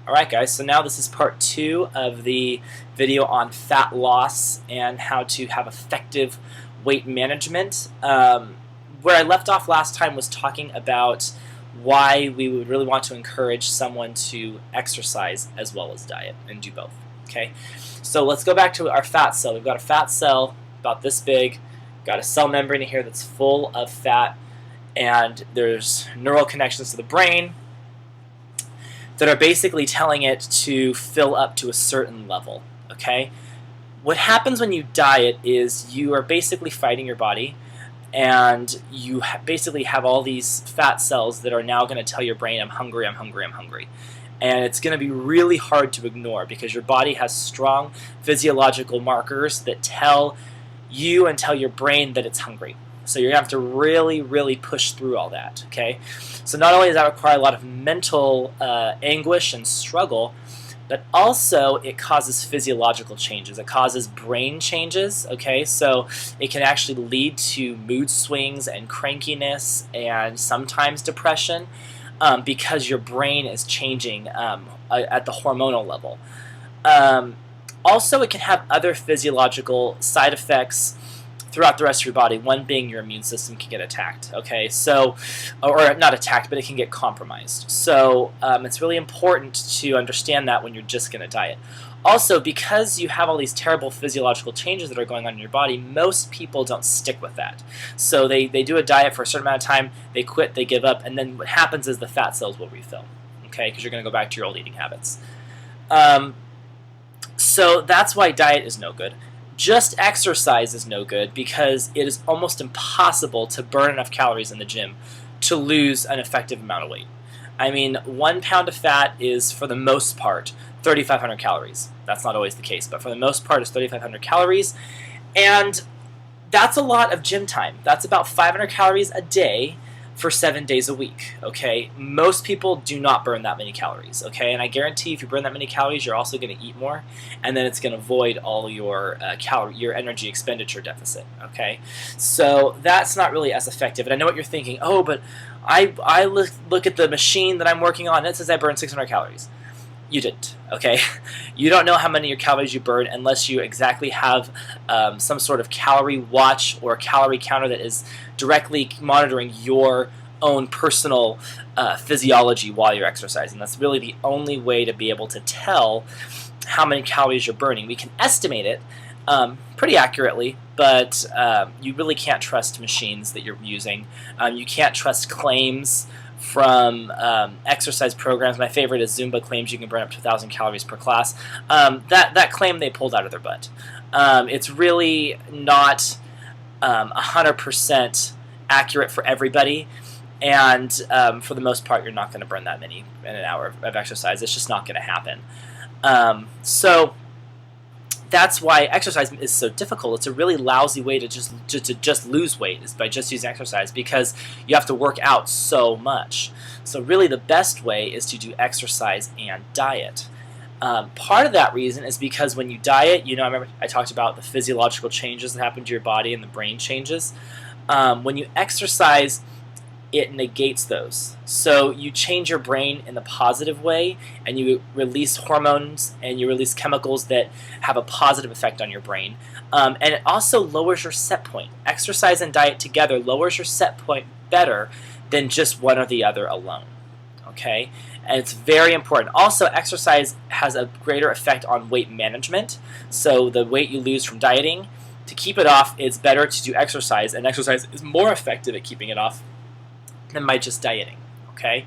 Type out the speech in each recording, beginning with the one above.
Alright guys, so now this is part 2 of the video on fat loss and how to have effective weight management. Where I left off last time was talking about why we would really want to encourage someone to exercise as well as diet and do both. Okay, so let's go back to our fat cell. We've got a fat cell about this big, got a cell membrane in here that's full of fat, and there's neural connections to the brain that are basically telling it to fill up to a certain level. Okay, what happens when you diet is you are basically fighting your body, and you basically have all these fat cells that are now going to tell your brain, I'm hungry, I'm hungry, I'm hungry. And it's going to be really hard to ignore because your body has strong physiological markers that tell you and tell your brain that it's hungry. So you're going to have to really, really push through all that, okay? So not only does that require a lot of mental anguish and struggle, but also it causes physiological changes. It causes brain changes, okay? So it can actually lead to mood swings and crankiness and sometimes depression because your brain is changing at the hormonal level. Also, it can have other physiological side effects throughout the rest of your body, one being your immune system can get attacked, okay? So, or not attacked, but it can get compromised. So it's really important to understand that when you're just going to diet. Also, because you have all these terrible physiological changes that are going on in your body, most people don't stick with that. So they do a diet for a certain amount of time, they quit, they give up, and then what happens is the fat cells will refill, okay? Because you're going to go back to your old eating habits. So that's why diet is no good. Just exercise is no good because it is almost impossible to burn enough calories in the gym to lose an effective amount of weight. I mean, 1 pound of fat is, for the most part, 3,500 calories. That's not always the case, but for the most part, it's 3,500 calories. And that's a lot of gym time. That's about 500 calories a day for 7 days a week, okay? Most people do not burn that many calories, okay? And I guarantee if you burn that many calories, you're also going to eat more, and then it's going to void all your your energy expenditure deficit, okay? So that's not really as effective. And I know what you're thinking, oh, but I look at the machine that I'm working on, and it says I burn 600 calories. You didn't, okay? You don't know how many calories you burn unless you exactly have some sort of calorie watch or calorie counter that is directly monitoring your own personal physiology while you're exercising. That's really the only way to be able to tell how many calories you're burning. We can estimate it pretty accurately, but you really can't trust machines that you're using. You can't trust claims from exercise programs. My favorite is Zumba claims you can burn up to 1,000 calories per class. That claim they pulled out of their butt. It's really not 100% accurate for everybody, and for the most part, you're not going to burn that many in an hour of exercise. It's just not going to happen. So that's why exercise is so difficult. It's a really lousy way to just lose weight is by just using exercise because you have to work out so much. So really the best way is to do exercise and diet. Part of that reason is because when you diet, I remember I talked about the physiological changes that happen to your body and the brain changes. When you exercise, it negates those. So you change your brain in the positive way, and you release hormones and you release chemicals that have a positive effect on your brain. And it also lowers your set point. Exercise and diet together lowers your set point better than just one or the other alone. Okay? And it's very important. Also, exercise has a greater effect on weight management. So the weight you lose from dieting, to keep it off, it's better to do exercise, and exercise is more effective at keeping it off than by just dieting, okay?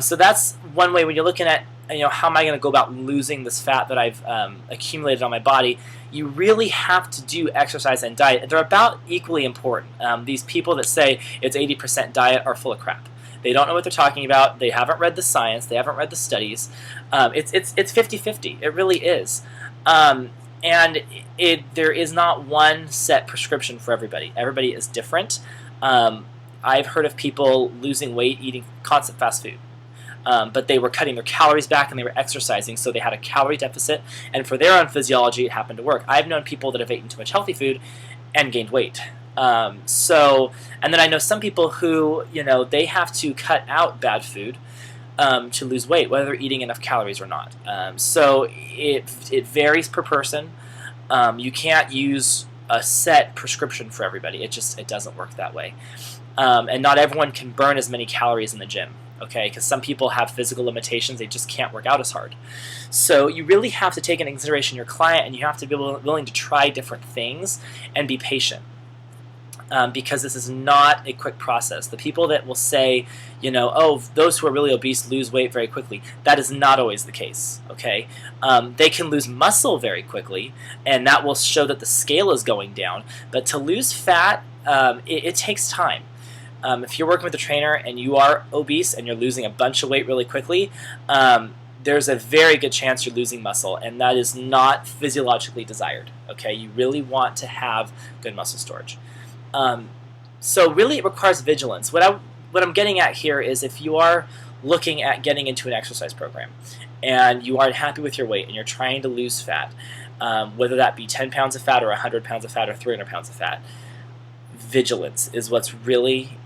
So that's one way when you're looking at, how am I going to go about losing this fat that I've accumulated on my body. You really have to do exercise and diet. They're about equally important. These people that say it's 80% diet are full of crap. They don't know what they're talking about. They haven't read the science. They haven't read the studies. It's 50-50. It really is. And there is not one set prescription for everybody. Everybody is different. I've heard of people losing weight eating constant fast food. But they were cutting their calories back and they were exercising, so they had a calorie deficit, and for their own physiology it happened to work. I've known people that have eaten too much healthy food and gained weight. And then I know some people who, they have to cut out bad food to lose weight, whether they're eating enough calories or not. So it varies per person. You can't use a set prescription for everybody. It doesn't work that way. And not everyone can burn as many calories in the gym. Okay, because some people have physical limitations, they just can't work out as hard. So you really have to take into consideration your client, and you have to be willing to try different things and be patient. Because this is not a quick process. The people that will say, oh, those who are really obese lose weight very quickly, that is not always the case, okay? They can lose muscle very quickly, and that will show that the scale is going down. But to lose fat, it takes time. If you're working with a trainer and you are obese and you're losing a bunch of weight really quickly, there's a very good chance you're losing muscle, and that is not physiologically desired, okay? You really want to have good muscle storage. So really it requires vigilance. What I'm getting at here is if you are looking at getting into an exercise program and you aren't happy with your weight and you're trying to lose fat, whether that be 10 pounds of fat or 100 pounds of fat or 300 pounds of fat, vigilance is what's really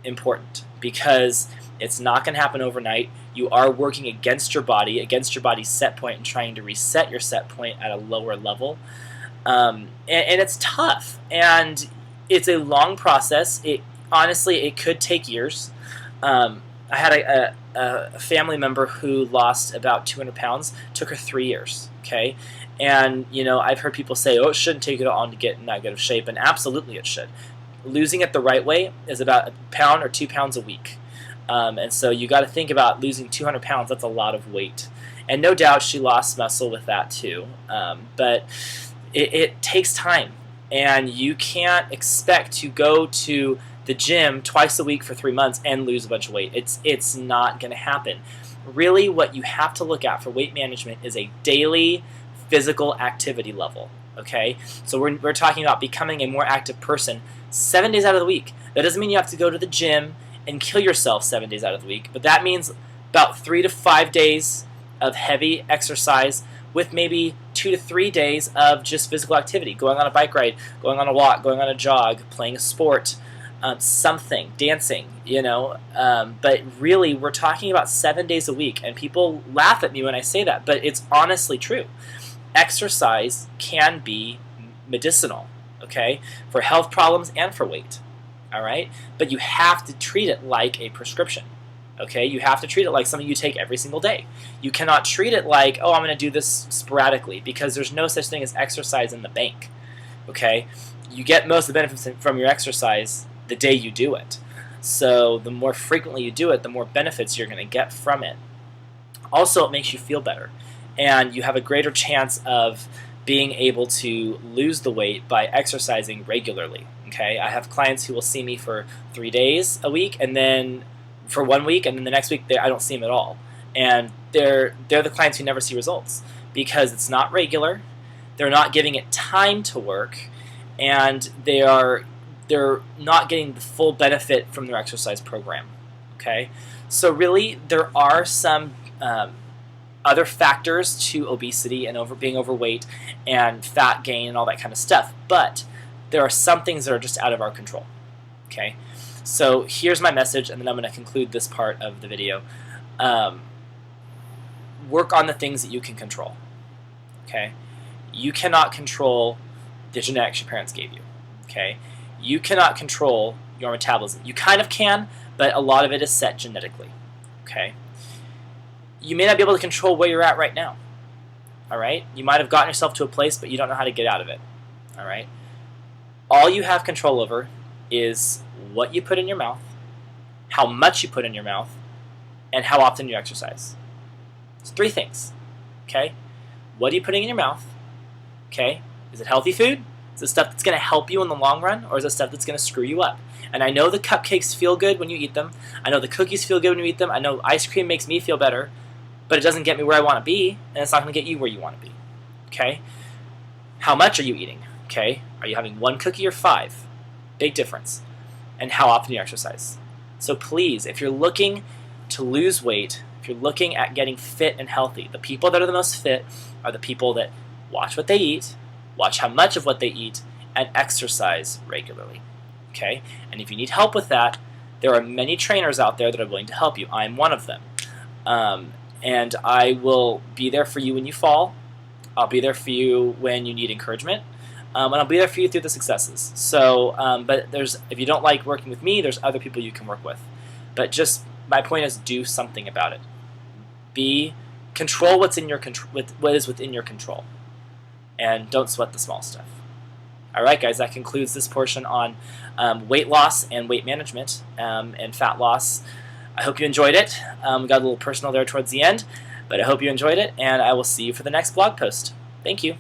important, because it's not going to happen overnight. You are working against your body's set point, and trying to reset your set point at a lower level. And it's tough, and it's a long process. Honestly, it could take years. I had a family member who lost about 200 pounds. Took her 3 years, okay? And, I've heard people say, oh, it shouldn't take it on to get in that good of shape, and absolutely it should. Losing it the right way is about 1 pound or 2 pounds a week. And so you got to think about losing 200 pounds. That's a lot of weight. And no doubt she lost muscle with that too. But it takes time. And you can't expect to go to the gym twice a week for 3 months and lose a bunch of weight. It's not going to happen. Really, what you have to look at for weight management is a daily physical activity level. Okay? So we're talking about becoming a more active person 7 days out of the week. That doesn't mean you have to go to the gym and kill yourself 7 days out of the week, but that means about 3 to 5 days of heavy exercise with maybe 2 to 3 days of just physical activity, going on a bike ride, going on a walk, going on a jog, playing a sport, something, dancing, but really we're talking about 7 days a week, and people laugh at me when I say that, but it's honestly true. Exercise can be medicinal, okay, for health problems and for weight, all right? But you have to treat it like a prescription, okay? You have to treat it like something you take every single day. You cannot treat it like, oh, I'm going to do this sporadically, because there's no such thing as exercise in the bank, okay? You get most of the benefits from your exercise the day you do it. So the more frequently you do it, the more benefits you're going to get from it. Also, it makes you feel better, and you have a greater chance of being able to lose the weight by exercising regularly. Okay, I have clients who will see me for 3 days a week, and then for 1 week, and then the next week I don't see them at all. And they're the clients who never see results because it's not regular. They're not giving it time to work, and they're not getting the full benefit from their exercise program. Okay, so really there are some other factors to obesity and being overweight and fat gain and all that kind of stuff, but there are some things that are just out of our control. Okay, so here's my message, and then I'm going to conclude this part of the video. Work on the things that you can control. Okay, you cannot control the genetics your parents gave you. Okay, you cannot control your metabolism. You kind of can, but a lot of it is set genetically. Okay. You may not be able to control where you're at right now. All right? You might have gotten yourself to a place, but you don't know how to get out of it. All right? All you have control over is what you put in your mouth, how much you put in your mouth, and how often you exercise. It's 3 things. Okay? What are you putting in your mouth? Okay? Is it healthy food? Is it stuff that's going to help you in the long run, or is it stuff that's going to screw you up? And I know the cupcakes feel good when you eat them. I know the cookies feel good when you eat them. I know ice cream makes me feel better, but it doesn't get me where I want to be, and it's not going to get you where you want to be. Okay? How much are you eating? Okay? Are you having 1 cookie or 5? Big difference. And how often you exercise. So please, if you're looking to lose weight, if you're looking at getting fit and healthy, the people that are the most fit are the people that watch what they eat, watch how much of what they eat, and exercise regularly. Okay? And if you need help with that, there are many trainers out there that are willing to help you. I'm one of them. And I will be there for you when you fall. I'll be there for you when you need encouragement. And I'll be there for you through the successes. So, but if you don't like working with me, there's other people you can work with. But just my point is, do something about it. Control what's in your what is within your control, and don't sweat the small stuff. All right, guys, that concludes this portion on weight loss and weight management and fat loss. I hope you enjoyed it. Got a little personal there towards the end, but I hope you enjoyed it, and I will see you for the next blog post. Thank you.